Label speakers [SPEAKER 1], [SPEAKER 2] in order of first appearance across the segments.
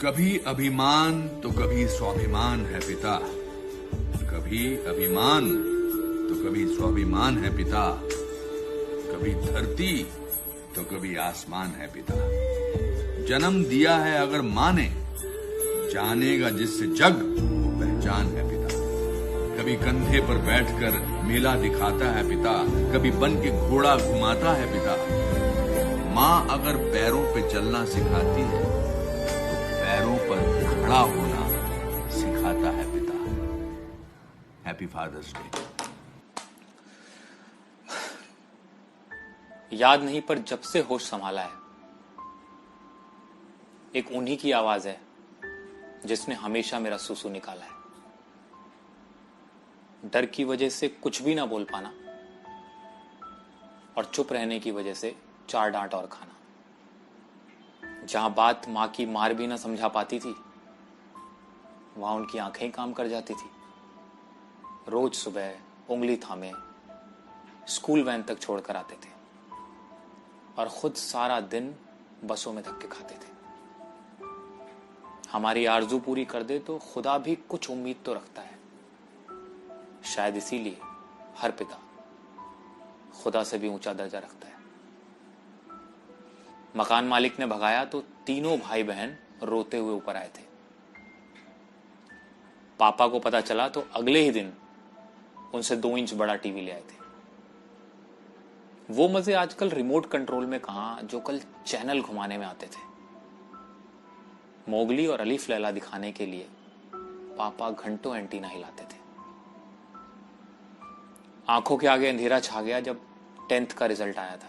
[SPEAKER 1] कभी अभिमान तो कभी स्वाभिमान है पिता, कभी अभिमान तो कभी स्वाभिमान है पिता, कभी धरती तो कभी आसमान है पिता। जन्म दिया है अगर माँ ने, जानेगा जिससे जग वो पहचान है पिता। कभी कंधे पर बैठकर मेला दिखाता है पिता, कभी बन के घोड़ा घुमाता है पिता। माँ अगर पैरों पे चलना सिखाती है तो पैरों पर खड़ा होना सिखाता है पिता। Happy Father's Day.
[SPEAKER 2] याद नहीं, पर जब से होश संभाला है, एक उन्हीं की आवाज है जिसने हमेशा मेरा सुसु निकाला है। डर की वजह से कुछ भी ना बोल पाना और चुप रहने की वजह से 4 डांट और खाना। जहां बात मां की मार भी ना समझा पाती थी, वहां उनकी आंखें काम कर जाती थी। रोज सुबह उंगली थामे स्कूल वैन तक छोड़कर आते थे और खुद सारा दिन बसों में धक्के खाते थे। हमारी आरजू पूरी कर दे तो खुदा भी कुछ उम्मीद तो रखता है। शायद इसीलिए हर पिता खुदा से भी ऊंचा दर्जा रखता है। मकान मालिक ने भगाया तो तीनों भाई बहन रोते हुए ऊपर आए थे। पापा को पता चला तो अगले ही दिन उनसे 2 इंच बड़ा टीवी ले आए थे। वो मजे आजकल रिमोट कंट्रोल में कहां जो कल चैनल घुमाने में आते थे। मोगली और अलीफ लैला दिखाने के लिए पापा घंटों एंटीना हिलाते थे। आंखों के आगे अंधेरा छा गया जब 10th का रिजल्ट आया था।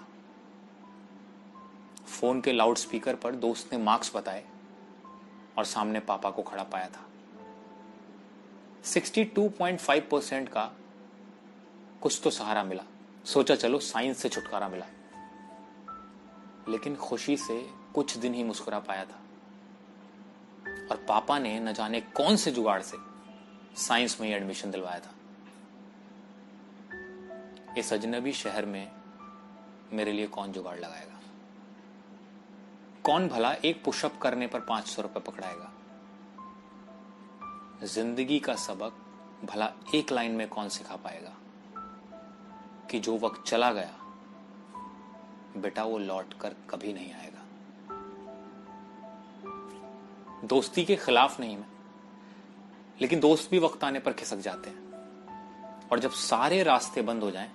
[SPEAKER 2] फोन के लाउड स्पीकर पर दोस्त ने मार्क्स बताए और सामने पापा को खड़ा पाया था। 62.5% का कुछ तो सहारा मिला। सोचा चलो साइंस से छुटकारा मिला, लेकिन खुशी से कुछ दिन ही मुस्कुरा पाया था। और पापा ने न जाने कौन से जुगाड़ से साइंस में ही एडमिशन दिलवाया था। इस अजनबी शहर में मेरे लिए कौन जुगाड़ लगाएगा? कौन भला एक पुशअप करने पर 500 रुपए पकड़ाएगा? जिंदगी का सबक भला एक लाइन में कौन सिखा पाएगा कि जो वक्त चला गया बेटा वो लौट कर कभी नहीं आएगा। दोस्ती के खिलाफ नहीं मैं, लेकिन दोस्त भी वक्त आने पर खिसक जाते हैं और जब सारे रास्ते बंद हो जाएं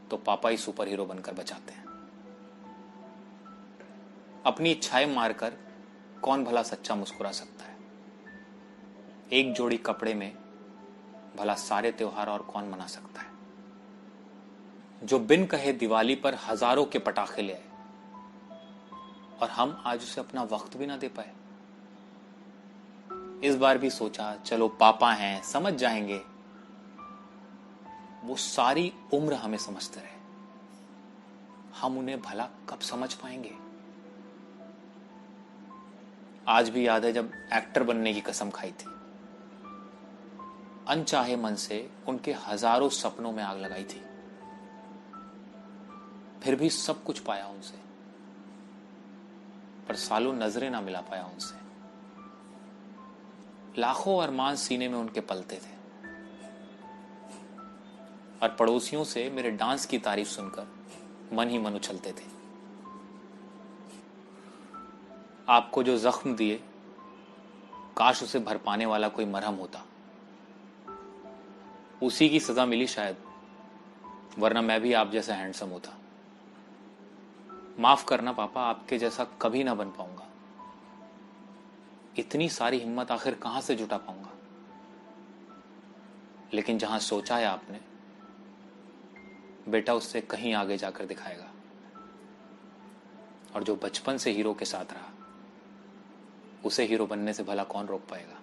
[SPEAKER 2] तो पापा ही सुपर हीरो बनकर बचाते हैं। अपनी इच्छाएं मारकर कौन भला सच्चा मुस्कुरा सकता है? एक जोड़ी कपड़े में भला सारे त्योहार और कौन मना सकता है? जो बिन कहे दिवाली पर हजारों के पटाखे ले आए और हम आज उसे अपना वक्त भी ना दे पाए। इस बार भी सोचा चलो पापा हैं, समझ जाएंगे। वो सारी उम्र हमें समझते रहे, हम उन्हें भला कब समझ पाएंगे? आज भी याद है जब एक्टर बनने की कसम खाई थी। अनचाहे मन से उनके हजारों सपनों में आग लगाई थी। फिर भी सब कुछ पाया उनसे, पर सालों नजरें ना मिला पाया उनसे। लाखों अरमान सीने में उनके पलते थे और पड़ोसियों से मेरे डांस की तारीफ सुनकर मन ही मन उछलते थे। आपको जो जख्म दिए काश उसे भर पाने वाला कोई मरहम होता। उसी की सजा मिली शायद, वरना मैं भी आप जैसा हैंडसम होता। माफ करना पापा, आपके जैसा कभी ना बन पाऊंगा। इतनी सारी हिम्मत आखिर कहां से जुटा पाऊंगा? लेकिन जहां सोचा है आपने, बेटा उससे कहीं आगे जाकर दिखाएगा। और जो बचपन से हीरो के साथ रहा, उसे हीरो बनने से भला कौन रोक पाएगा?